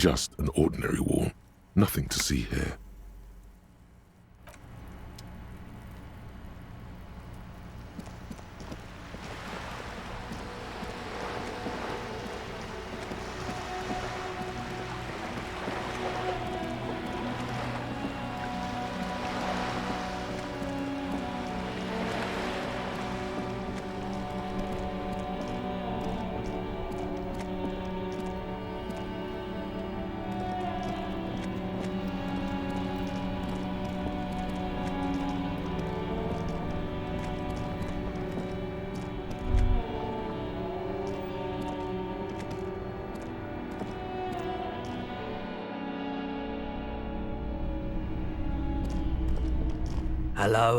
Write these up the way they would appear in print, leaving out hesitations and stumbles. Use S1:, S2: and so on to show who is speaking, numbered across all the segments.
S1: Just an ordinary wall. Nothing to see here.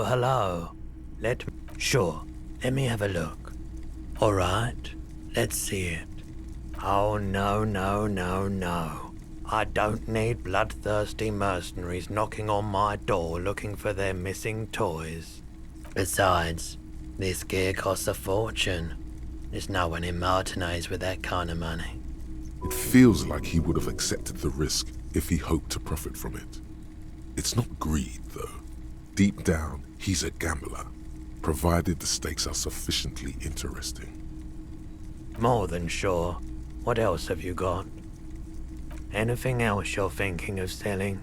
S2: Hello. Sure, let me have a look. Alright, let's see it. Oh, no. I don't need bloodthirsty mercenaries knocking on my door looking for their missing toys. Besides, this gear costs a fortune. There's no one in Martinez with that kind of money.
S1: It feels like he would have accepted the risk if he hoped to profit from it. It's not greed, though. Deep down, he's a gambler, provided the stakes are sufficiently interesting.
S2: More than sure. What else have you got? Anything else you're thinking of selling?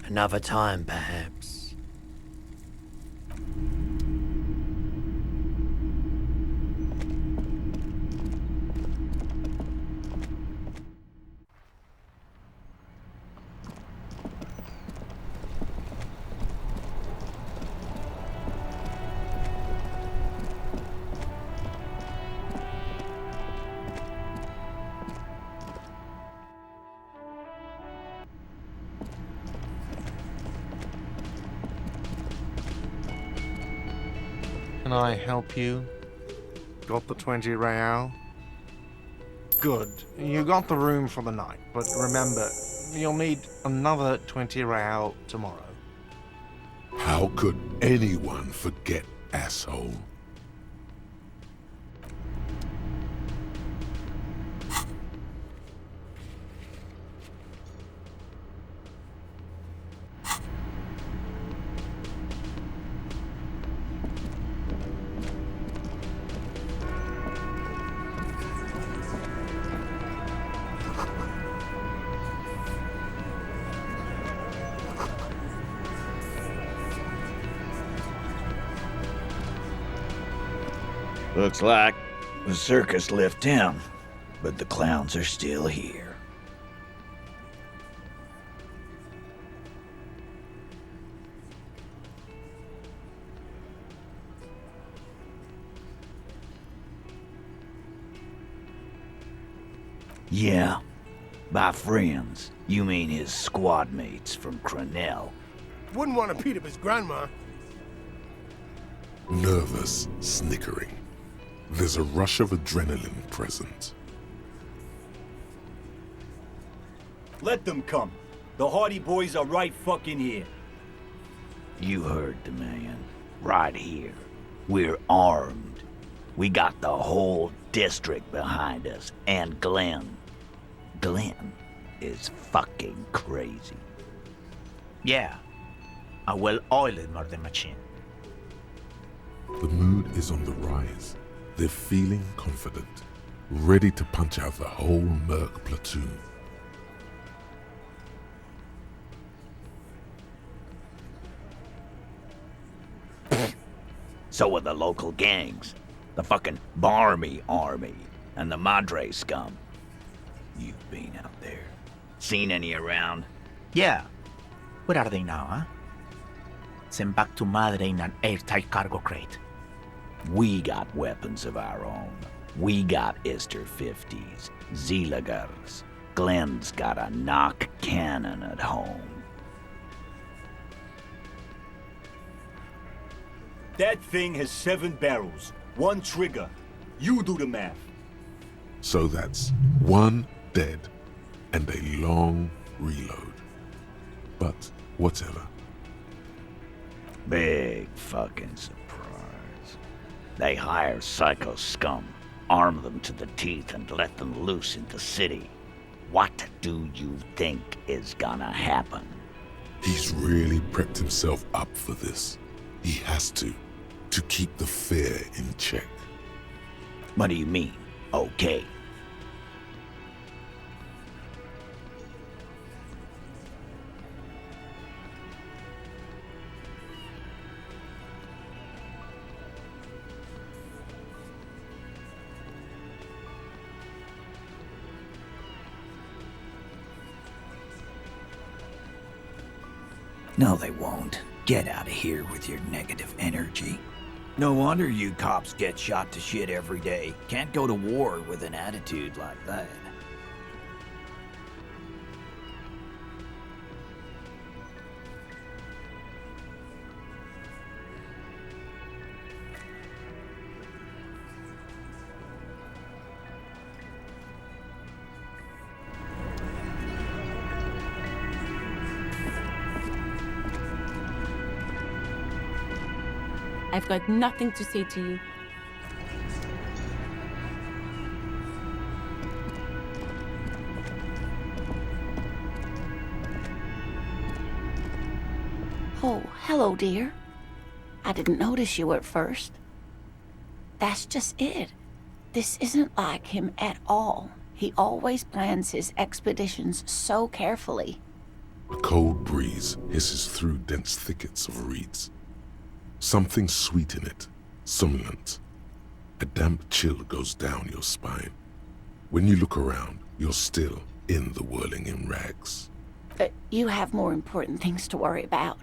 S2: Another time, perhaps.
S3: Can I help you? Got the 20 real? Good. You got the room for the night, but remember, you'll need another 20 real tomorrow.
S1: How could anyone forget, asshole?
S4: Looks like the circus left town, but the clowns are still here. Yeah, by friends, you mean his squad mates from Cronell.
S5: Wouldn't want to beat up his grandma.
S1: Nervous, snickering. There's a rush of adrenaline present.
S6: Let them come. The Hardy Boys are right fucking here.
S4: You heard the man. Right here. We're armed. We got the whole district behind us, and Glenn. Glenn is fucking crazy.
S7: Yeah. A well-oiled murder machine.
S1: The mood is on the rise. They're feeling confident, ready to punch out the whole Merc platoon.
S4: So are the local gangs. The fucking Barmy Army and the Madre scum. You've been out there. Seen any around?
S7: Yeah. Where are they now, huh? Sent back to Madre in an airtight cargo crate.
S4: We got weapons of our own. We got Ister 50s, Zilagars. Glenn's got a knock cannon at home.
S6: That thing has 7 barrels, 1 trigger. You do the math.
S1: So that's 1 dead and a long reload. But whatever.
S4: Big fucking surprise. They hire psycho scum, arm them to the teeth, and let them loose in the city. What do you think is gonna happen?
S1: He's really prepped himself up for this. He has to keep the fear in check.
S4: What do you mean, okay?
S8: No, they won't. Get out of here with your negative energy. No wonder you cops get shot to shit every day. Can't go to war with an attitude like that.
S9: I've got nothing to say to you.
S10: Oh, hello, dear. I didn't notice you at first. That's just it. This isn't like him at all. He always plans his expeditions so carefully.
S1: A cold breeze hisses through dense thickets of reeds. Something sweet in it, somnolent. A damp chill goes down your spine. When you look around, you're still in the whirling in rags.
S10: You have more important things to worry about.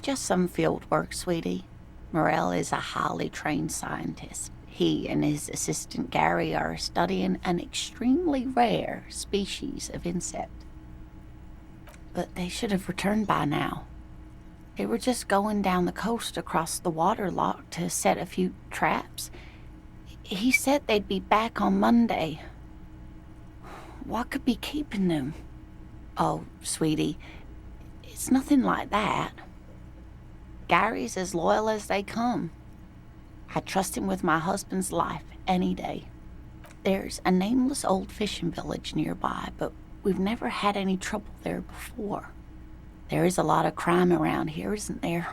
S10: Just some field work, sweetie. Morell is a highly trained scientist. He and his assistant Gary are studying an extremely rare species of insect. But they should have returned by now. They were just going down the coast across the water lock to set a few traps. He said they'd be back on Monday. What could be keeping them? Oh, sweetie, it's nothing like that. Gary's as loyal as they come. I trust him with my husband's life any day. There's a nameless old fishing village nearby, but we've never had any trouble there before. There is a lot of crime around here, isn't there?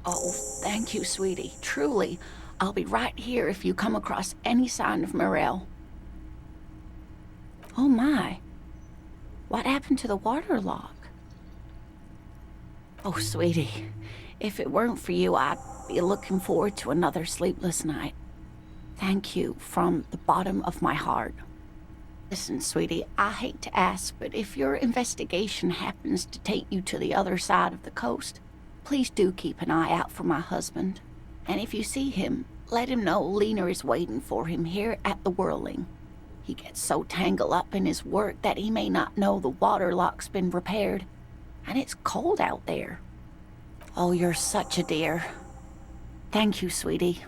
S10: Oh, thank you, sweetie. Truly, I'll be right here if you come across any sign of Morell. Oh my. What happened to the water lock? Oh, sweetie, if it weren't for you, I'd be looking forward to another sleepless night. Thank you from the bottom of my heart. Listen, sweetie, I hate to ask, but if your investigation happens to take you to the other side of the coast, please do keep an eye out for my husband. And if you see him, let him know Lena is waiting for him here at the Whirling. He gets so tangled up in his work that he may not know the water lock's been repaired, and it's cold out there. Oh, you're such a dear. Thank you, sweetie.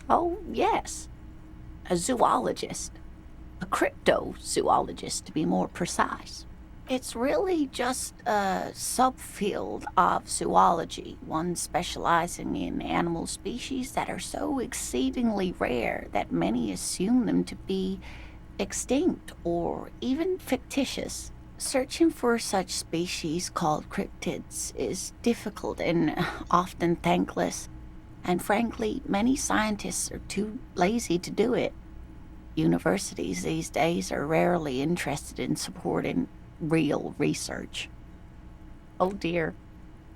S10: Oh, yes, a zoologist. A cryptozoologist, to be more precise. It's really just a subfield of zoology, one specializing in animal species that are so exceedingly rare that many assume them to be extinct or even fictitious. Searching for such species called cryptids is difficult and often thankless, and frankly, many scientists are too lazy to do it. Universities these days are rarely interested in supporting real research. Oh dear,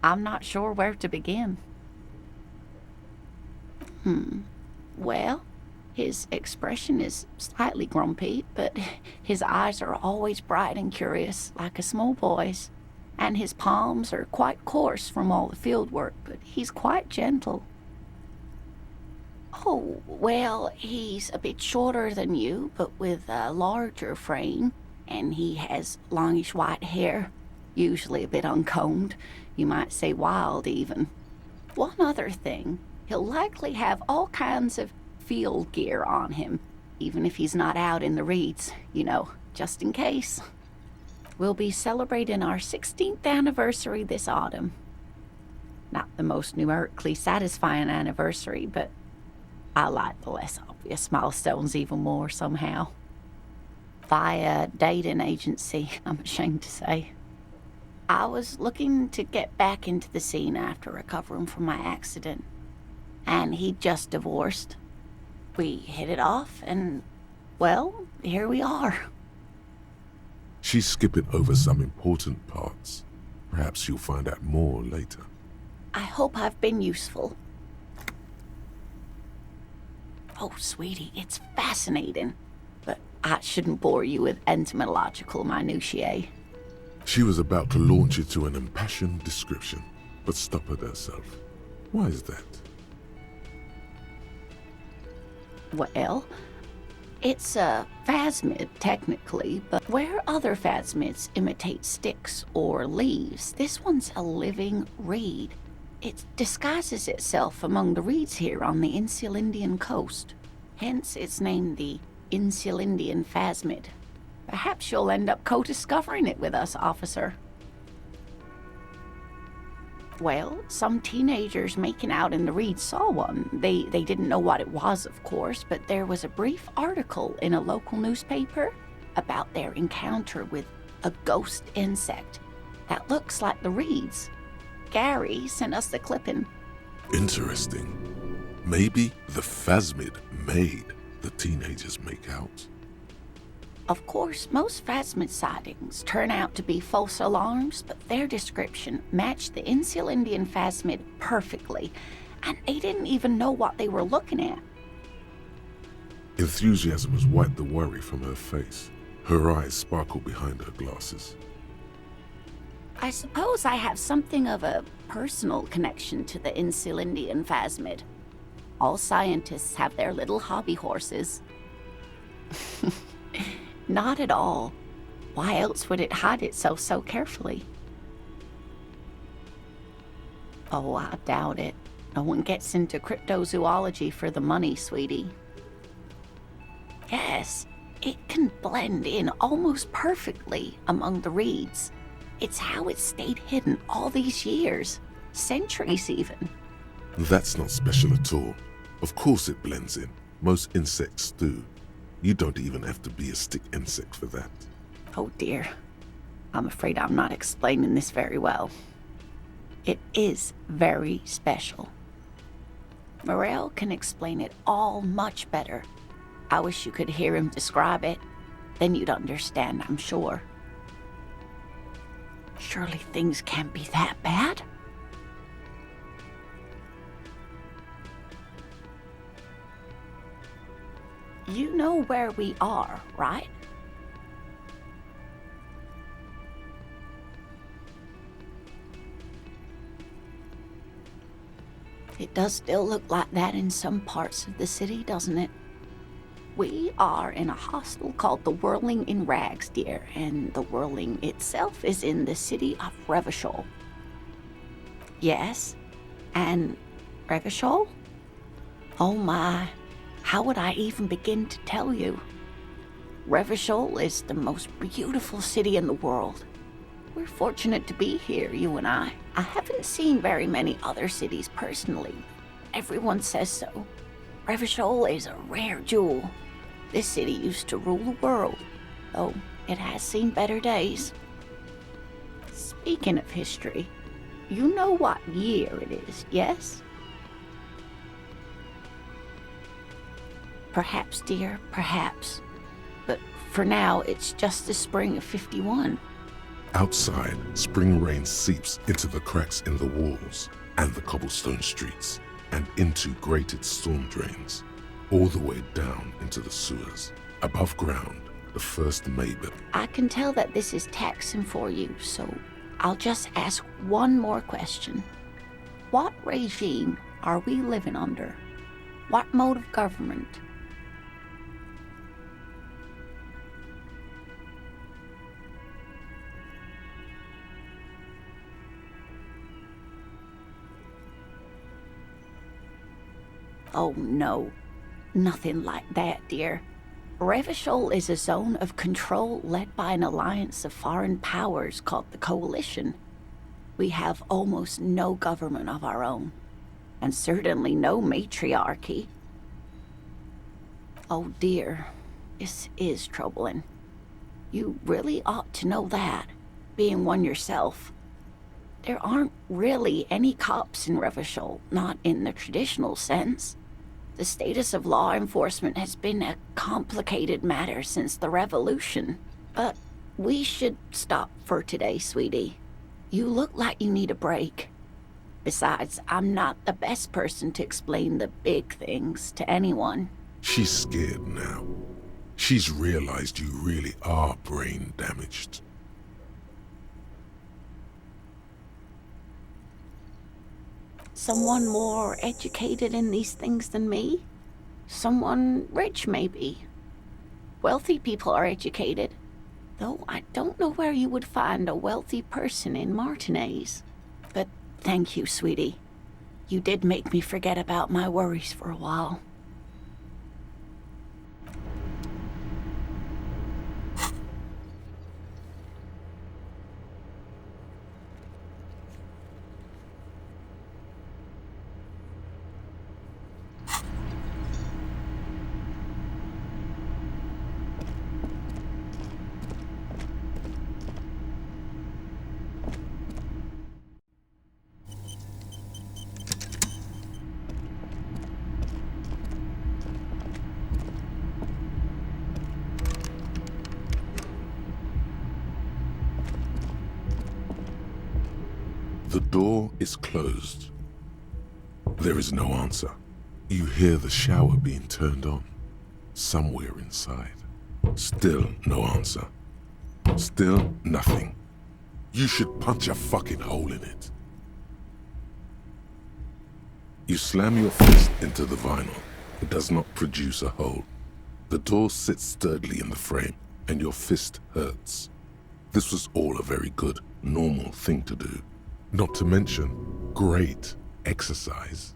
S10: I'm not sure where to begin. Well, his expression is slightly grumpy, but his eyes are always bright and curious, like a small boy's. And his palms are quite coarse from all the field work, but he's quite gentle. Oh, well, he's a bit shorter than you, but with a larger frame, and he has longish white hair, usually a bit uncombed. You might say wild, even. One other thing, he'll likely have all kinds of field gear on him, even if he's not out in the reeds, you know, just in case. We'll be celebrating our 16th anniversary this autumn. Not the most numerically satisfying anniversary, but I like the less obvious milestones even more somehow. Via dating agency, I'm ashamed to say. I was looking to get back into the scene after recovering from my accident, and he'd just divorced. We hit it off, and, well, here we are.
S1: She's skipping over some important parts. Perhaps you'll find out more later.
S10: I hope I've been useful. Oh, sweetie, it's fascinating, but I shouldn't bore you with entomological minutiae.
S1: She was about to launch into an impassioned description, but stopped herself. Why is that?
S10: Well, it's a phasmid, technically, but where other phasmids imitate sticks or leaves, this one's a living reed. It disguises itself among the reeds here on the Insulindian coast. Hence, it's named the Insulindian phasmid. Perhaps you'll end up co-discovering it with us, officer. Well, some teenagers making out in the reeds saw one. They didn't know what it was, of course, but there was a brief article in a local newspaper about their encounter with a ghost insect that looks like the reeds. Gary sent us the clipping.
S1: Interesting. Maybe the phasmid made the teenagers make out.
S10: Of course, most phasmid sightings turn out to be false alarms, but their description matched the Insulindian phasmid perfectly, and they didn't even know what they were looking at.
S1: Enthusiasm has wiped the worry from her face. Her eyes sparkle behind her glasses.
S10: I suppose I have something of a personal connection to the Insulindian phasmid. All scientists have their little hobby horses. Not at all. Why else would it hide itself so carefully? Oh, I doubt it. No one gets into cryptozoology for the money, sweetie. Yes, it can blend in almost perfectly among the reeds. It's how it stayed hidden all these years, centuries even.
S1: That's not special at all. Of course it blends in. Most insects do. You don't even have to be a stick insect for that.
S10: Oh dear. I'm afraid I'm not explaining this very well. It is very special. Morel can explain it all much better. I wish you could hear him describe it. Then you'd understand, I'm sure. Surely things can't be that bad? You know where we are, right? It does still look like that in some parts of the city, doesn't it? We are in a hostel called the Whirling in Rags, dear, and the Whirling itself is in the city of Revachol. Yes, and Revachol? Oh my, how would I even begin to tell you? Revachol is the most beautiful city in the world. We're fortunate to be here, you and I. I haven't seen very many other cities personally. Everyone says so. Revachol is a rare jewel. This city used to rule the world, though it has seen better days. Speaking of history, you know what year it is, yes? Perhaps, dear, perhaps. But for now, it's just the spring of 51.
S1: Outside, spring rain seeps into the cracks in the walls and the cobblestone streets and into grated storm drains, all the way down into the sewers. Above ground, the first Mabel.
S10: I can tell that this is taxing for you, so I'll just ask one more question. What regime are we living under? What mode of government? Oh no, nothing like that, dear. Revachol is a zone of control led by an alliance of foreign powers called the Coalition. We have almost no government of our own, and certainly no matriarchy. Oh dear, this is troubling. You really ought to know that, being one yourself. There aren't really any cops in Revachol, not in the traditional sense. The status of law enforcement has been a complicated matter since the revolution. But we should stop for today, sweetie. You look like you need a break. Besides, I'm not the best person to explain the big things to anyone.
S1: She's scared now. She's realized you really are brain damaged.
S10: Someone more educated in these things than me? Someone rich, maybe. Wealthy people are educated, though I don't know where you would find a wealthy person in Martinez. But thank you, sweetie. You did make me forget about my worries for a while.
S1: The door is closed. There is no answer. You hear the shower being turned on, somewhere inside. Still no answer. Still nothing. You should punch a fucking hole in it. You slam your fist into the vinyl. It does not produce a hole. The door sits sturdily in the frame, and your fist hurts. This was all a very good, normal thing to do. Not to mention, great exercise.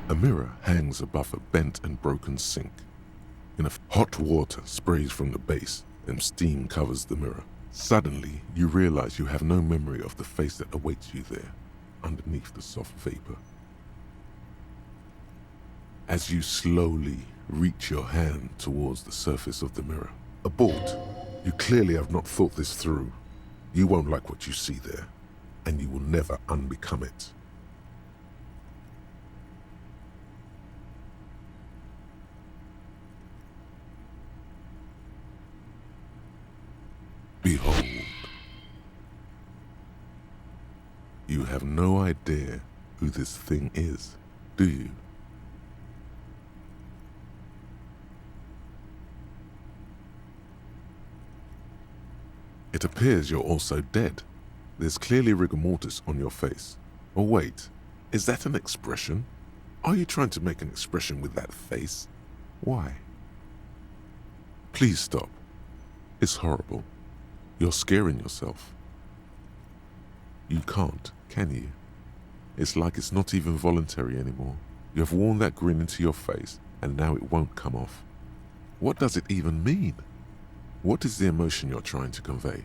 S1: A mirror hangs above a bent and broken sink. Hot water sprays from the base and steam covers the mirror. Suddenly, you realize you have no memory of the face that awaits you there, underneath the soft vapor. As you slowly reach your hand towards the surface of the mirror, abort. You clearly have not thought this through. You won't like what you see there, and you will never unbecome it. Behold. You have no idea who this thing is, do you? It appears you're also dead. There's clearly rigor mortis on your face. Or wait, is that an expression? Are you trying to make an expression with that face? Why? Please stop. It's horrible. You're scaring yourself. You can't, can you? It's like it's not even voluntary anymore. You have worn that grin into your face, and now it won't come off. What does it even mean? What is the emotion you're trying to convey?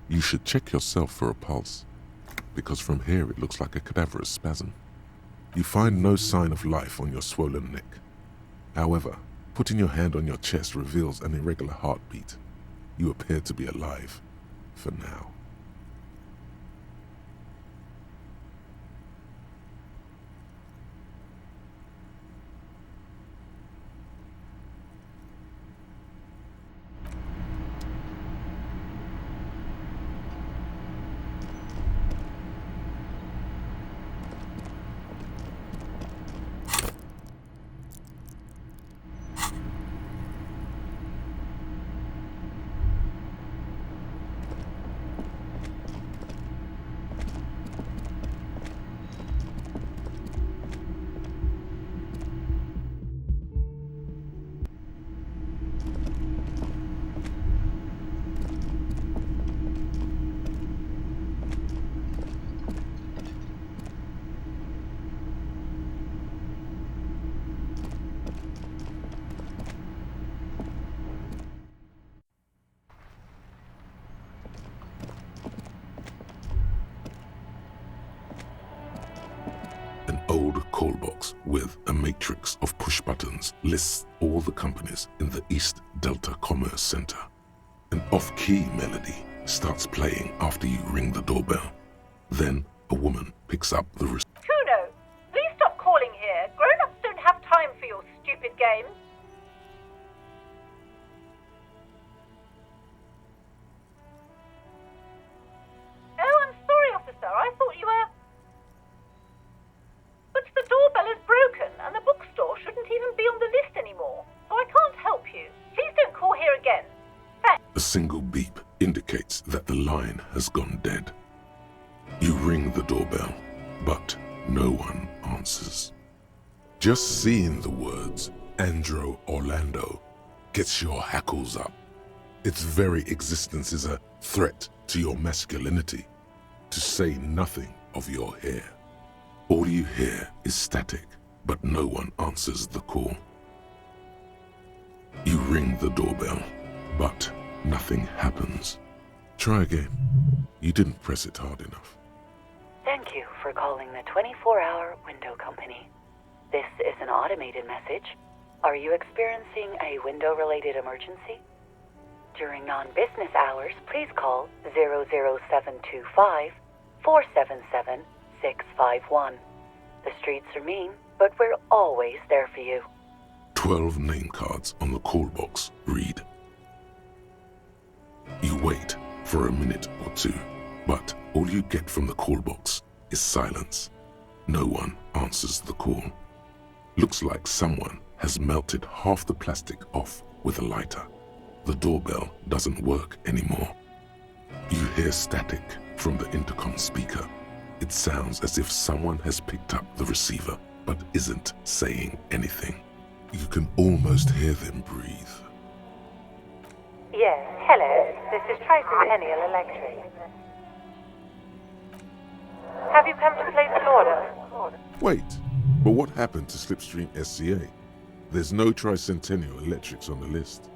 S1: You should check yourself for a pulse, because from here it looks like a cadaverous spasm. You find no sign of life on your swollen neck. However, putting your hand on your chest reveals an irregular heartbeat. You appear to be alive, for now. with a matrix of push buttons lists all the companies in the East Delta Commerce Center. An off-key melody starts playing after you ring the doorbell. Then a woman picks up the receiver.
S11: Kuno, please stop calling here. Grown-ups don't have time for your stupid games. Oh, I'm sorry, officer. I thought you were... But the doorbell is broken, and the bookstore shouldn't even be on the list anymore, so I can't help you. Please don't call here again. Thanks.
S1: A single beep indicates that the line has gone dead. You ring the doorbell, but no one answers. Just seeing the words Andro Orlando gets your hackles up. Its very existence is a threat to your masculinity, to say nothing of your hair. All you hear is static, but no one answers the call. You ring the doorbell, but nothing happens. Try again. You didn't press it hard enough.
S12: Thank you for calling the 24-hour window company. This is an automated message. Are you experiencing a window-related emergency? During non-business hours, please call 00725 477 651. The streets are mean, but we're always there for you.
S1: 12 name cards on the call box read. You wait for a minute or two, but all you get from the call box is silence. No one answers the call. Looks like someone has melted half the plastic off with a lighter. The doorbell doesn't work anymore. You hear static from the intercom speaker. It sounds as if someone has picked up the receiver but isn't saying anything. You can almost hear them breathe.
S11: Yes, hello. This is Tricentennial Electric. Have you come to place an order?
S1: Wait, but what happened to Slipstream SCA? There's no Tricentennial Electrics on the list.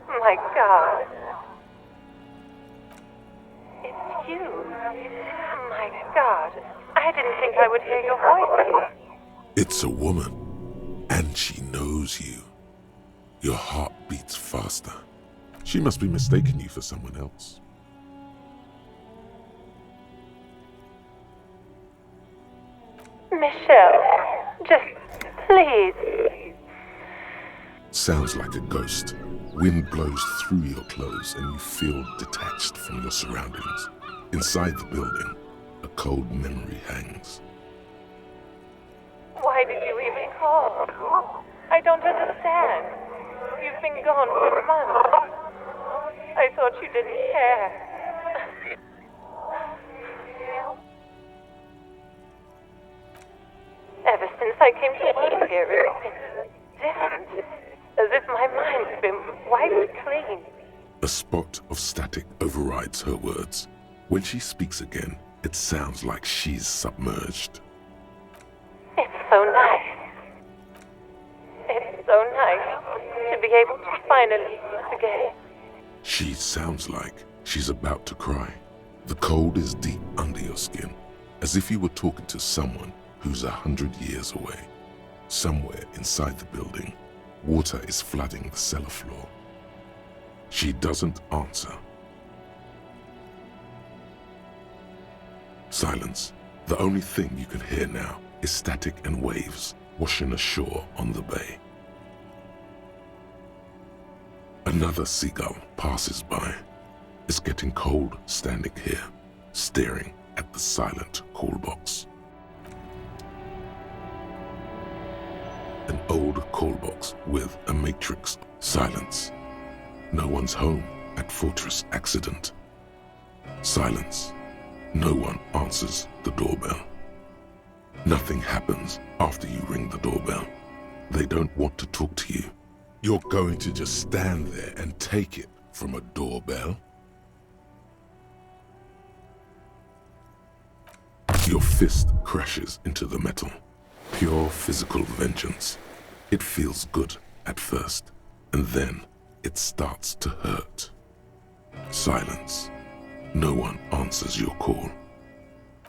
S11: My God. It's you. My God. I didn't think I would hear your voice.
S1: It's a woman, and she knows you. Your heart beats faster. She must be mistaking you for someone else.
S11: Michelle, just please.
S1: Sounds like a ghost. Wind blows through your clothes and you feel detached from your surroundings. Inside the building, a cold memory hangs.
S11: Why did you even call? I don't understand. You've been gone for months. I thought you didn't care. Ever since I came to work here, it's been different. As if my mind's been wiped clean.
S1: A spot of static overrides her words. When she speaks again, it sounds like she's submerged.
S11: It's so nice. It's so nice to be able to finally meet again.
S1: She sounds like she's about to cry. The cold is deep under your skin, as if you were talking to someone who's 100 years away. Somewhere inside the building, water is flooding the cellar floor. She doesn't answer. Silence. The only thing you can hear now is static and waves washing ashore on the bay. Another seagull passes by. It's getting cold standing here, staring at the silent call box. An old call box with a matrix. Silence. No one's home at Fortress Accident. Silence. No one answers the doorbell. Nothing happens after you ring the doorbell. They don't want to talk to you. You're going to just stand there and take it from a doorbell? Your fist crashes into the metal. Pure physical vengeance. It feels good at first, and then it starts to hurt. Silence. No one answers your call.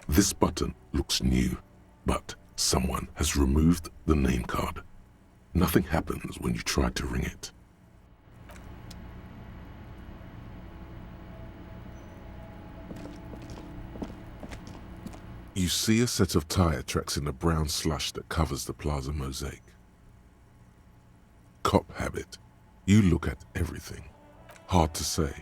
S1: This button looks new, but someone has removed the name card. Nothing happens when you try to ring it. You see a set of tire tracks in the brown slush that covers the plaza mosaic. Cop habit. You look at everything. Hard to say.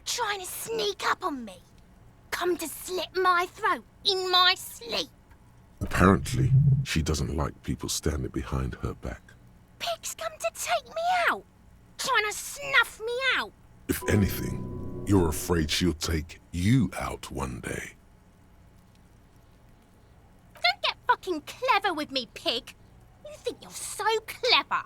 S13: Trying to sneak up on me? Come to slit my throat in my sleep?
S1: Apparently, she doesn't like people standing behind her back.
S13: Pig's come to take me out, trying to snuff me out.
S1: If anything, you're afraid she'll take you out one day.
S13: Don't get fucking clever with me, pig. You think you're so clever.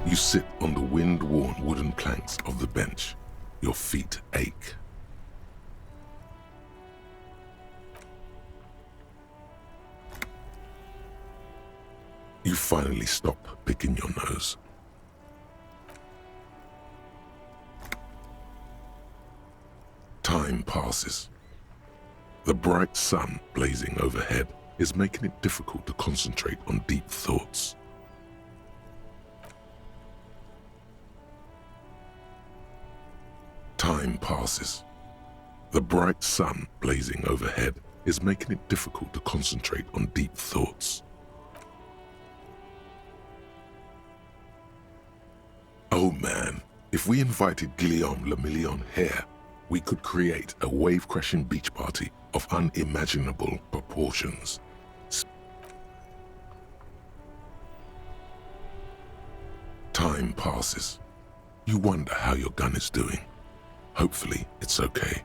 S1: You sit on the wind-worn wooden planks of the bench. Your feet ache. You finally stop picking your nose. Time passes. The bright sun blazing overhead is making it difficult to concentrate on deep thoughts. Time passes. The bright sun blazing overhead is making it difficult to concentrate on deep thoughts. Oh man, if we invited Guillaume Le Million here, we could create a wave-crashing beach party of unimaginable proportions. Time passes. You wonder how your gun is doing. Hopefully, it's okay.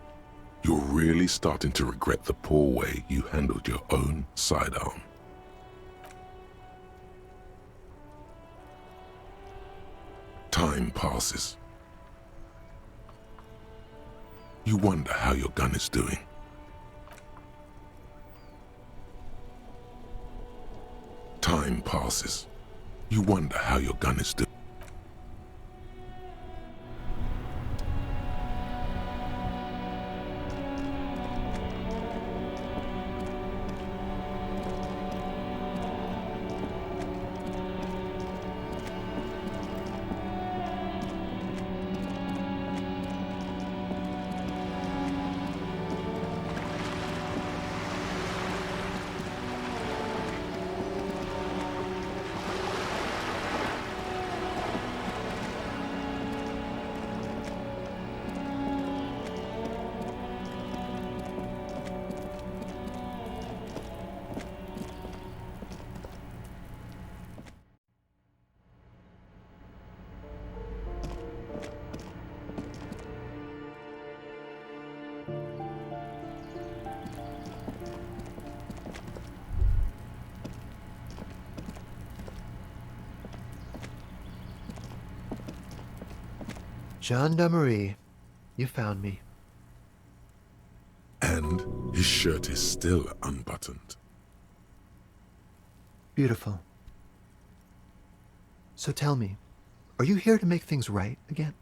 S1: You're really starting to regret the poor way you handled your own sidearm. Time passes. You wonder how your gun is doing. Time passes. You wonder how your gun is doing.
S14: Gendarmerie, you found me.
S1: His shirt is still unbuttoned.
S14: Beautiful. So tell me, are you here to make things right again?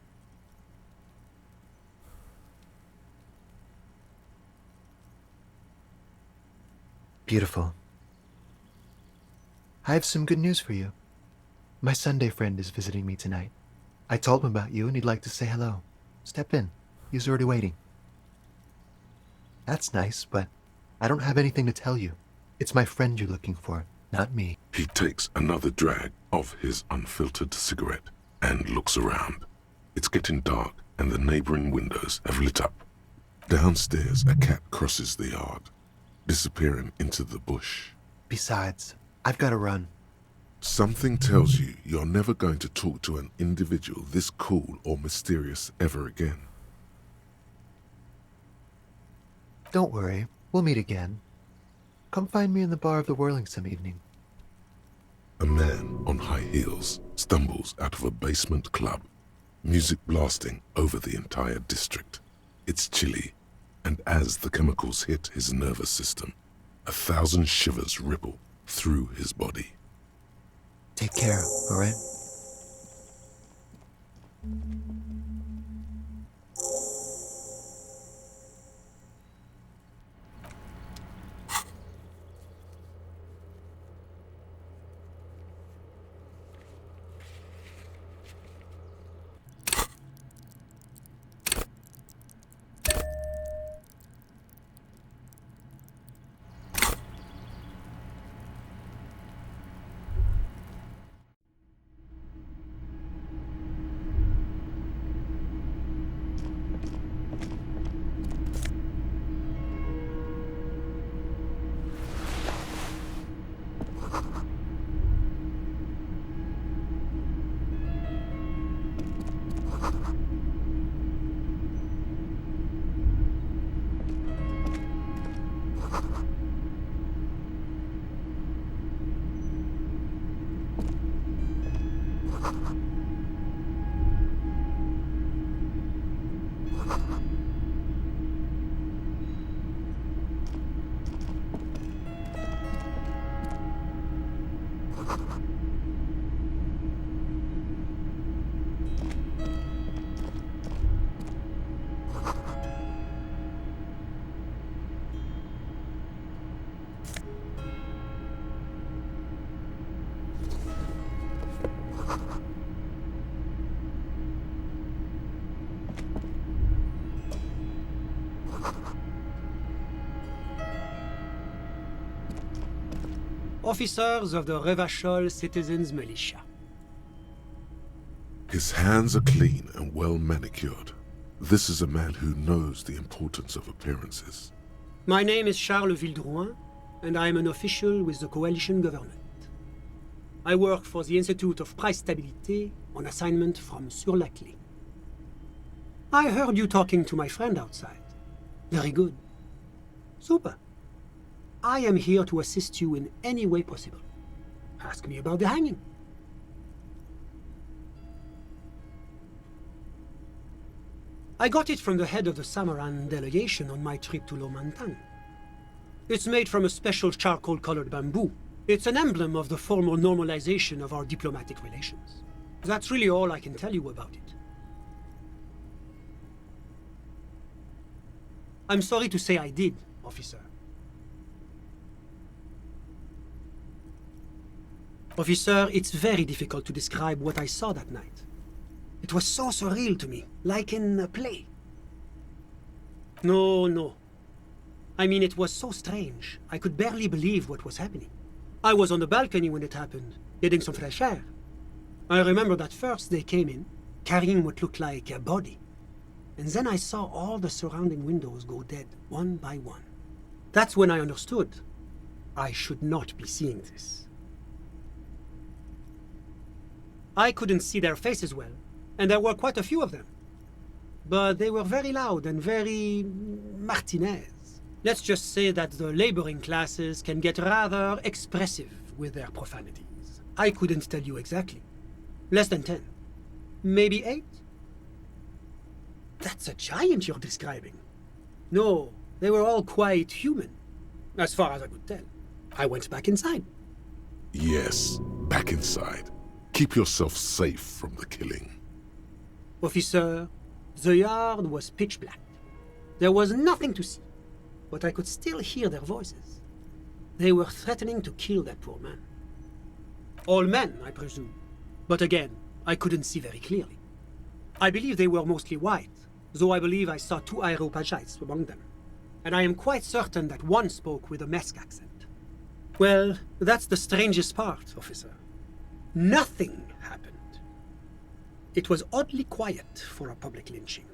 S14: Beautiful. I have some good news for you. My Sunday friend is visiting me tonight. I told him about you and he'd like to say hello. Step in. He's already waiting. That's nice, but I don't have anything to tell you. It's my friend you're looking for, not me.
S1: He takes another drag of his unfiltered cigarette and looks around. It's getting dark and the neighboring windows have lit up. Downstairs, a cat crosses the yard, disappearing into the bush.
S14: Besides, I've got to run.
S1: Something tells you you're never going to talk to an individual this cool or mysterious ever again.
S14: Don't worry, we'll meet again. Come find me in the bar of the Whirling some evening.
S1: A man on high heels stumbles out of a basement club, music blasting over the entire district. It's chilly, and as the chemicals hit his nervous system, 1,000 shivers ripple through his body.
S14: Take care, all right?
S15: Officers of the Revachol Citizens Militia.
S1: His hands are clean and well manicured. This is a man who knows the importance of appearances.
S15: My name is Charles Vildrouin, and I am an official with the coalition government. I work for the Institute of Price Stabilité on assignment from Sur-la-Clé. I heard you talking to my friend outside. Very good. Super. I am here to assist you in any way possible. Ask me about the hanging. I got it from the head of the Samaran delegation on my trip to Lomantan. It's made from a special charcoal-colored bamboo. It's an emblem of the formal normalization of our diplomatic relations. That's really all I can tell you about it. I'm sorry to say I did, officer. Officer, it's very difficult to describe what I saw that night. It was so surreal to me, like in a play. No. I mean, it was so strange. I could barely believe what was happening. I was on the balcony when it happened, getting some fresh air. I remember that first they came in, carrying what looked like a body. And then I saw all the surrounding windows go dead, one by one. That's when I understood. I should not be seeing this. I couldn't see their faces well, and there were quite a few of them. But they were very loud and very Martinez. Let's just say that the laboring classes can get rather expressive with their profanities. I couldn't tell you exactly. Less than 10. Maybe 8? That's a giant you're describing. No, They were all quite human, as far as I could tell. I went back inside.
S1: Yes, back inside. Keep yourself safe from the killing.
S15: Officer, the yard was pitch black. There was nothing to see, but I could still hear their voices. They were threatening to kill that poor man. All men, I presume. But again, I couldn't see very clearly. I believe they were mostly white, though I believe I saw 2 Areopagites among them. And I am quite certain that one spoke with a Mesk accent. Well, that's the strangest part, officer. Nothing happened. It was oddly quiet for a public lynching.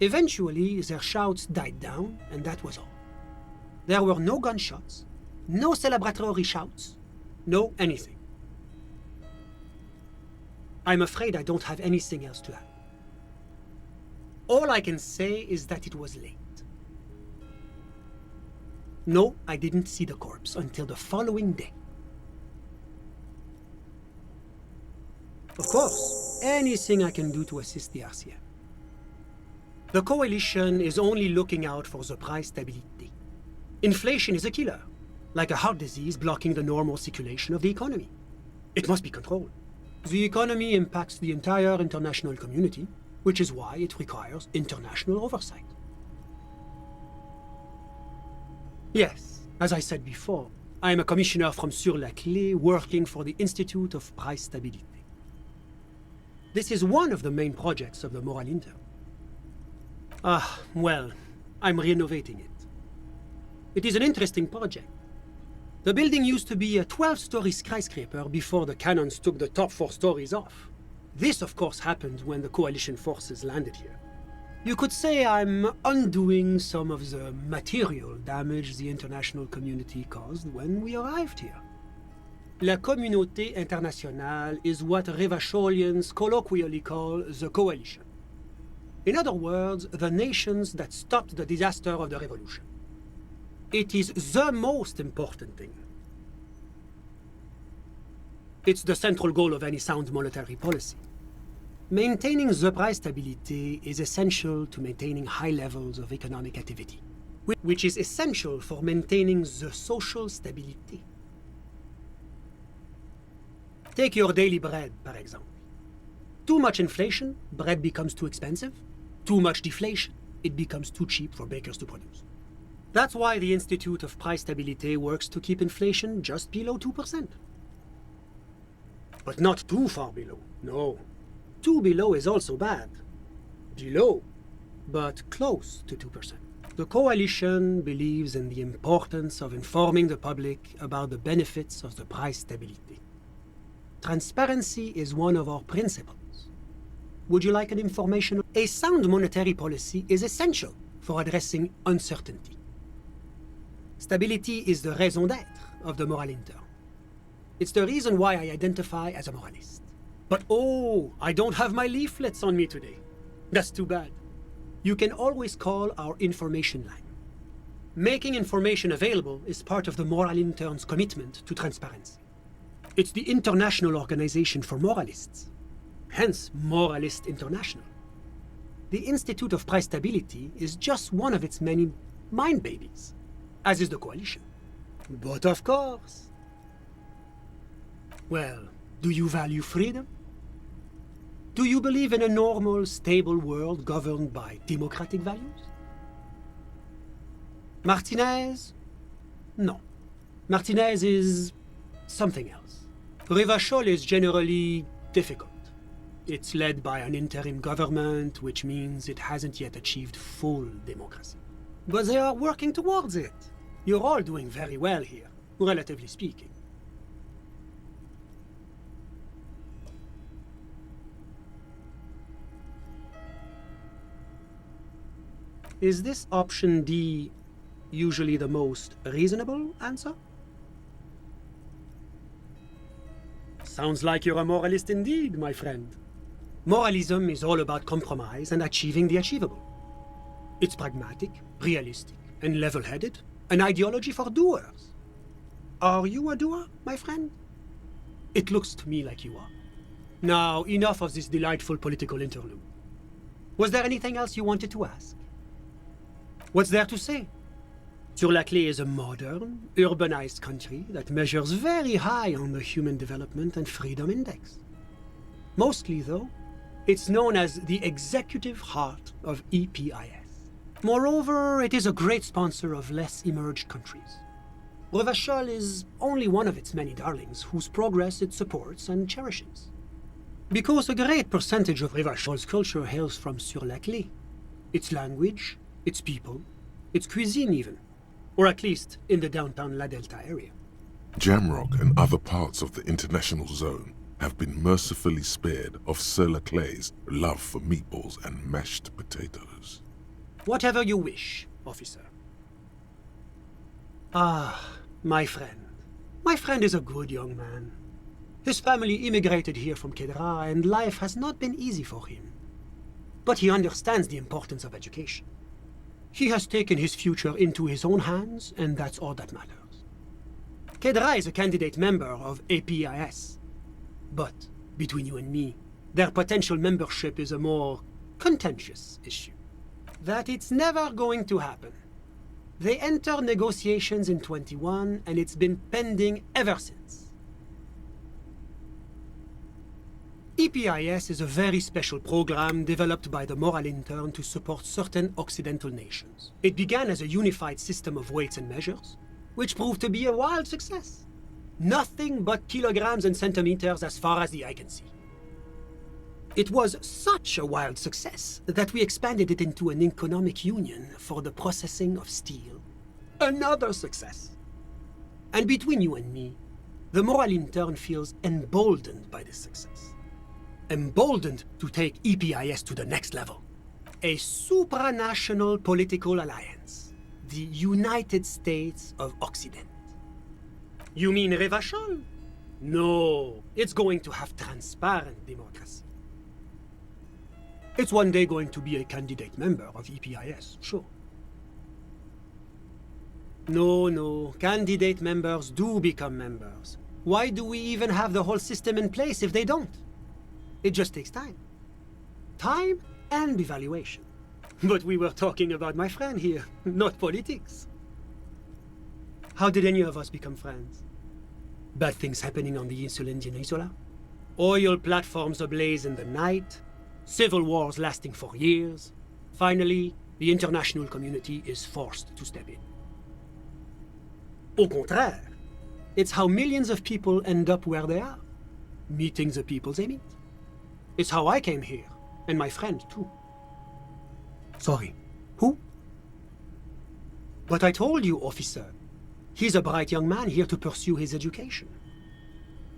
S15: Eventually, their shouts died down, and that was all. There were no gunshots, no celebratory shouts, no anything. I'm afraid I don't have anything else to add. All I can say is that it was late. No, I didn't see the corpse until the following day. Of course, anything I can do to assist the RCM. The Coalition is only looking out for the price stability. Inflation is a killer, like a heart disease blocking the normal circulation of the economy. It must be controlled. The economy impacts the entire international community, which is why it requires international oversight. Yes, as I said before, I am a commissioner from Sur-la-Clé working for the Institute of Price Stabilité. This is one of the main projects of the Moral Inter. Well, I'm renovating it. It is an interesting project. The building used to be a 12-story skyscraper before the cannons took the top 4 stories off. This, of course, happened when the Coalition forces landed here. You could say I'm undoing some of the material damage the international community caused when we arrived here. La Communauté Internationale is what Revacholians colloquially call the Coalition. In other words, the nations that stopped the disaster of the Revolution. It is the most important thing. It's the central goal of any sound monetary policy. Maintaining the price stability is essential to maintaining high levels of economic activity, which is essential for maintaining the social stability. Take your daily bread, for example. Too much inflation, bread becomes too expensive. Too much deflation, it becomes too cheap for bakers to produce. That's why the Institute of Price Stabilité works to keep inflation just below 2%. But not too far below, no. Too below is also bad. Below, but close to 2%. The Coalition believes in the importance of informing the public about the benefits of the price stability. Transparency is one of our principles. Would you like an information? A sound monetary policy is essential for addressing uncertainty. Stability is the raison d'être of the Moral Inter. It's the reason why I identify as a moralist. But oh, I don't have my leaflets on me today. That's too bad. You can always call our information line. Making information available is part of the Moral Intern's commitment to transparency. It's the international organization for moralists. Hence, Moralist International. The Institute of Price Stability is just one of its many mind babies, as is the Coalition. But of course. Well, do you value freedom? Do you believe in a normal, stable world governed by democratic values? Martinez? No. Martinez is something else. Revachol is generally difficult. It's led by an interim government, which means it hasn't yet achieved full democracy. But they are working towards it. You're all doing very well here, relatively speaking. Is this option D usually the most reasonable answer? Sounds like you're a moralist indeed, my friend. Moralism is all about compromise and achieving the achievable. It's pragmatic, realistic, and level-headed, an ideology for doers. Are you a doer, my friend? It looks to me like you are. Now, enough of this delightful political interlude. Was there anything else you wanted to ask? What's there to say? Sur-la-Clé is a modern, urbanized country that measures very high on the Human Development and Freedom Index. Mostly, though, it's known as the executive heart of EPIS. Moreover, it is a great sponsor of less emerged countries. Revachol is only one of its many darlings whose progress it supports and cherishes. Because a great percentage of Revachol's culture hails from Sur-la-Clé. Its language, its people, its cuisine even. Or at least in the downtown La Delta area.
S1: Jamrock and other parts of the international zone have been mercifully spared of Sur-la-Clé's love for meatballs and mashed potatoes.
S15: Whatever you wish, officer. Ah, my friend. My friend is a good young man. His family immigrated here from Kedra, and life has not been easy for him. But he understands the importance of education. He has taken his future into his own hands, and that's all that matters. Kedra is a candidate member of APIS. But, between you and me, their potential membership is a more contentious issue. That it's never going to happen. They entered negotiations in 21, and it's been pending ever since. EPIS is a very special program developed by the Moral Intern to support certain Occidental nations. It began as a unified system of weights and measures, which proved to be a wild success. Nothing but kilograms and centimeters as far as the eye can see. It was such a wild success that we expanded it into an economic union for the processing of steel. Another success. And between you and me, the Moral Intern feels emboldened by this success. Emboldened to take EPIS to the next level. A supranational political alliance. The United States of Occident. You mean Revachol? No, it's going to have transparent democracy. It's one day going to be a candidate member of EPIS, sure. No, candidate members do become members. Why do we even have the whole system in place if they don't? It just takes time. Time and evaluation. But we were talking about my friend here, not politics. How did any of us become friends? Bad things happening on the Insulindian Isola? Oil platforms ablaze in the night? Civil wars lasting for years? Finally, the international community is forced to step in. Au contraire, it's how millions of people end up where they are, meeting the people they meet. It's how I came here, and my friend too. Sorry, who? But I told you, officer. He's a bright young man here to pursue his education.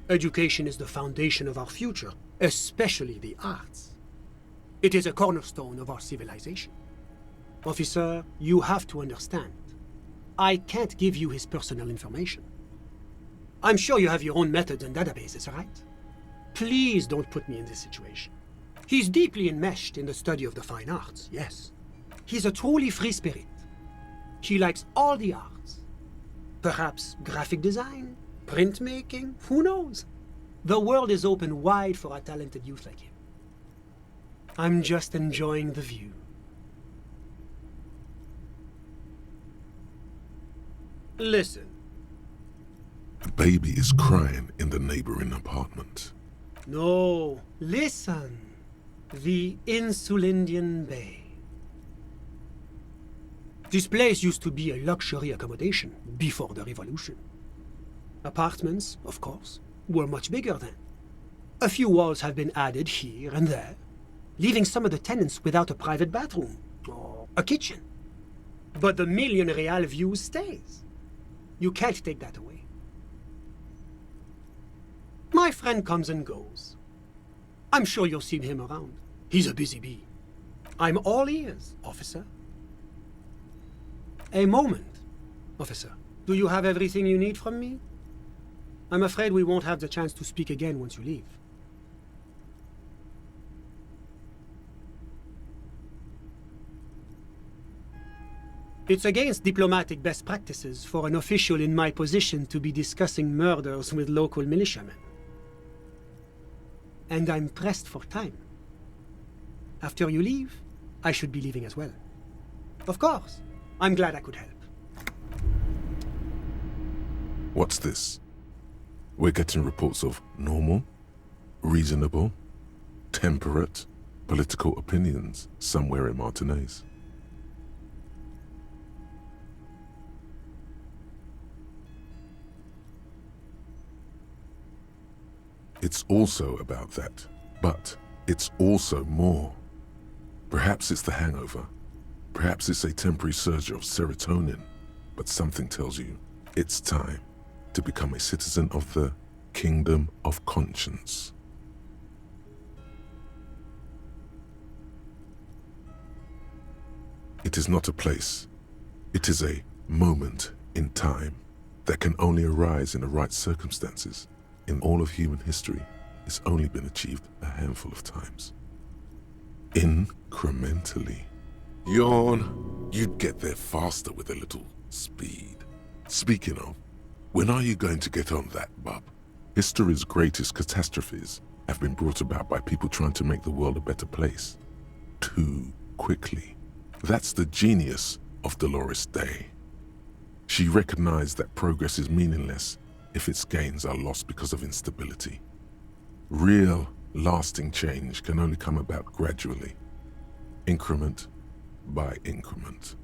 S15: Education is the foundation of our future, especially the arts. It is a cornerstone of our civilization. Officer, you have to understand. I can't give you his personal information. I'm sure you have your own methods and databases, right? Please don't put me in this situation. He's deeply enmeshed in the study of the fine arts, yes. He's a truly free spirit. He likes all the arts. Perhaps graphic design, printmaking, who knows? The world is open wide for a talented youth like him. I'm just enjoying the view. Listen.
S1: A baby is crying in the neighboring apartment.
S15: No, listen. The Insulindian Bay. This place used to be a luxury accommodation before the revolution. Apartments, of course, were much bigger then. A few walls have been added here and there, leaving some of the tenants without a private bathroom or a kitchen. But the million real view stays. You can't take that away. My friend comes and goes. I'm sure you'll see him around. He's a busy bee. I'm all ears, officer. A moment, officer. Do you have everything you need from me? I'm afraid we won't have the chance to speak again once you leave. It's against diplomatic best practices for an official in my position to be discussing murders with local militiamen. And I'm pressed for time. After you leave, I should be leaving as well. Of course. I'm glad I could help.
S1: What's this? We're getting reports of normal, reasonable, temperate political opinions somewhere in Martinez. It's also about that, but it's also more. Perhaps it's the hangover. Perhaps it's a temporary surge of serotonin, but something tells you it's time to become a citizen of the Kingdom of Conscience. It is not a place. It is a moment in time that can only arise in the right circumstances. In all of human history, it's only been achieved a handful of times. Incrementally. Yawn, you'd get there faster with a little speed. Speaking of, when are you going to get on that, bub? History's greatest catastrophes have been brought about by people trying to make the world a better place. Too quickly. That's the genius of Dolores Day. She recognized that progress is meaningless if its gains are lost because of instability. Real, lasting change can only come about gradually, increment by increment.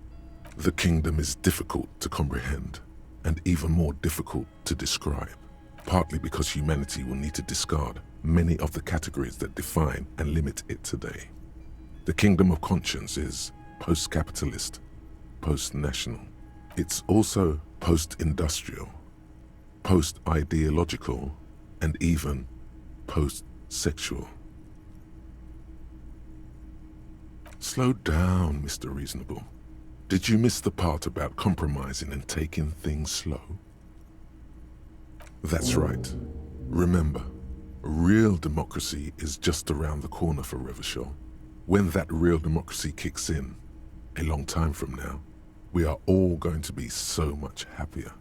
S1: The kingdom is difficult to comprehend, and even more difficult to describe, partly because humanity will need to discard many of the categories that define and limit it today. The Kingdom of Conscience is post-capitalist, post-national. It's also post-industrial, post-ideological, and even post-sexual. Slow down, Mr. Reasonable. Did you miss the part about compromising and taking things slow? That's right. Remember, real democracy is just around the corner for Revachol. When that real democracy kicks in, a long time from now, we are all going to be so much happier.